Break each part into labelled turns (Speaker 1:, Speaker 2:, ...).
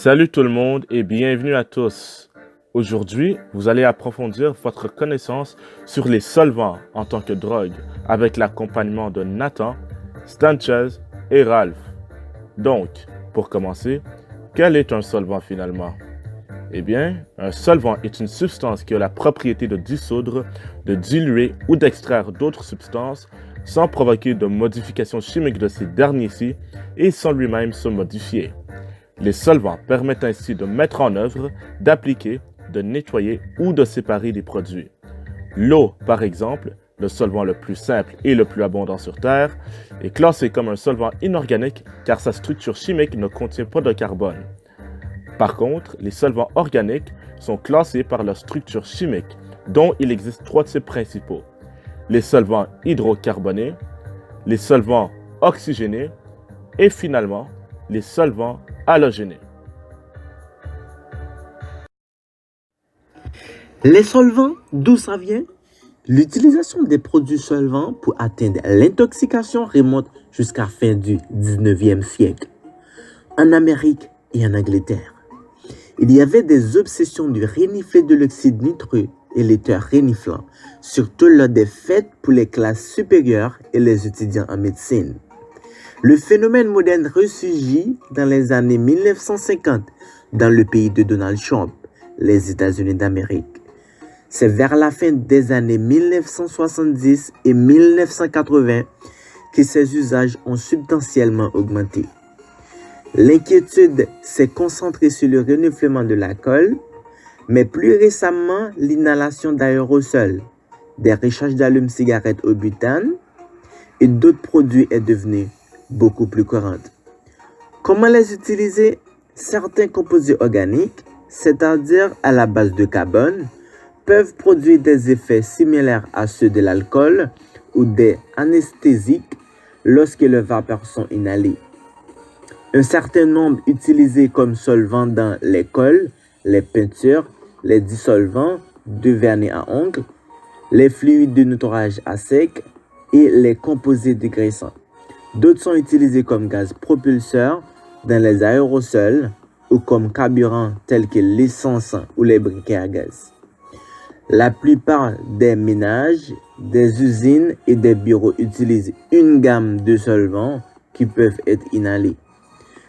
Speaker 1: Salut tout le monde et bienvenue à tous. Aujourd'hui, vous allez approfondir votre connaissance sur les solvants en tant que drogue avec l'accompagnement de Nathan, Sanchez et Ralph. Donc, pour commencer, quel est un solvant finalement? Eh bien, un solvant est une substance qui a la propriété de dissoudre, de diluer ou d'extraire d'autres substances sans provoquer de modification chimique de ces derniers-ci et sans lui-même se modifier. Les solvants permettent ainsi de mettre en œuvre, d'appliquer, de nettoyer ou de séparer des produits. L'eau, par exemple, le solvant le plus simple et le plus abondant sur Terre, est classé comme un solvant inorganique car sa structure chimique ne contient pas de carbone. Par contre, les solvants organiques sont classés par leur structure chimique, dont il existe trois types principaux. Les solvants hydrocarbonés, les solvants oxygénés et finalement, les solvants halogénés.
Speaker 2: Les solvants, d'où ça vient? L'utilisation des produits solvants pour atteindre l'intoxication remonte jusqu'à la fin du 19e siècle. En Amérique et en Angleterre, il y avait des obsessions du renifler de l'oxyde nitreux et l'éther reniflant, surtout lors des fêtes pour les classes supérieures et les étudiants en médecine. Le phénomène moderne ressurgit dans les années 1950 dans le pays de Donald Trump, les États-Unis d'Amérique. C'est vers la fin des années 1970 et 1980 que ces usages ont substantiellement augmenté. L'inquiétude s'est concentrée sur le reniflement de l'alcool, mais plus récemment l'inhalation d'aérosols, des recharges d'allumes-cigarettes au butane et d'autres produits est devenue beaucoup plus courante. Comment les utiliser? Certains composés organiques, c'est-à-dire à la base de carbone, peuvent produire des effets similaires à ceux de l'alcool ou des anesthésiques lorsque les vapeurs sont inhalées. Un certain nombre utilisés comme solvants dans les colles, les peintures, les dissolvants de vernis à ongles, les fluides de nettoyage à sec et les composés dégraissants. D'autres sont utilisés comme gaz propulseur dans les aérosols ou comme carburant tels que l'essence ou les briquets à gaz. La plupart des ménages, des usines et des bureaux utilisent une gamme de solvants qui peuvent être inhalés.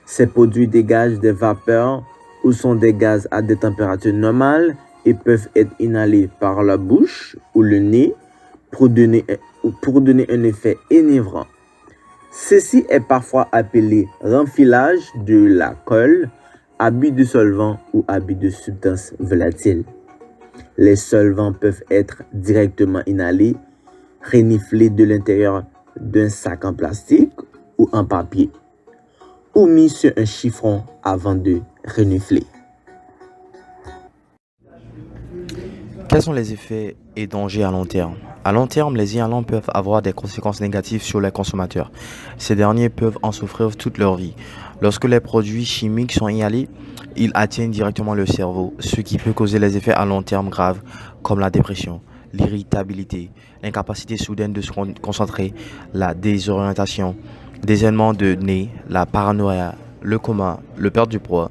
Speaker 2: Ces produits dégagent des vapeurs ou sont des gaz à des températures normales et peuvent être inhalés par la bouche ou le nez pour donner un effet enivrant. Ceci est parfois appelé renfilage de la colle, abus de solvant ou abus de substances volatiles. Les solvants peuvent être directement inhalés, reniflés de l'intérieur d'un sac en plastique ou en papier, ou mis sur un chiffon avant de renifler.
Speaker 3: Quels sont les effets et dangers à long terme? À long terme, les inhalants peuvent avoir des conséquences négatives sur les consommateurs. Ces derniers peuvent en souffrir toute leur vie. Lorsque les produits chimiques sont inhalés, ils atteignent directement le cerveau, ce qui peut causer les effets à long terme graves comme la dépression, l'irritabilité, l'incapacité soudaine de se concentrer, la désorientation, des éléments de nez, la paranoïa, le coma, le perte du poids,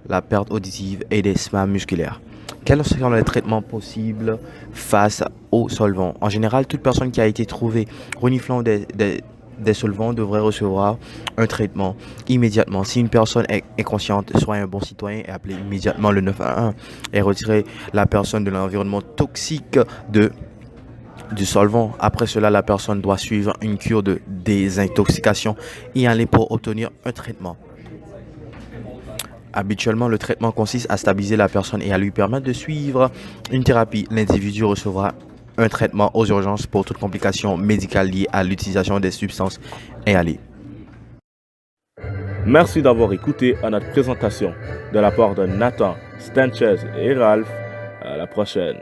Speaker 3: la perte auditive et des spasmes musculaires. Quels sont les traitements possibles face aux solvants? En général, toute personne qui a été trouvée reniflant des solvants devrait recevoir un traitement immédiatement. Si une personne est consciente, soit un bon citoyen et appeler immédiatement le 911 et retirer la personne de l'environnement toxique du solvant. Après cela, la personne doit suivre une cure de désintoxication et aller pour obtenir un traitement. Habituellement, le traitement consiste à stabiliser la personne et à lui permettre de suivre une thérapie. L'individu recevra un traitement aux urgences pour toute complication médicale liée à l'utilisation des substances inhalées.
Speaker 1: Merci d'avoir écouté à notre présentation de la part de Nathan, Sanchez et Ralph. À la prochaine.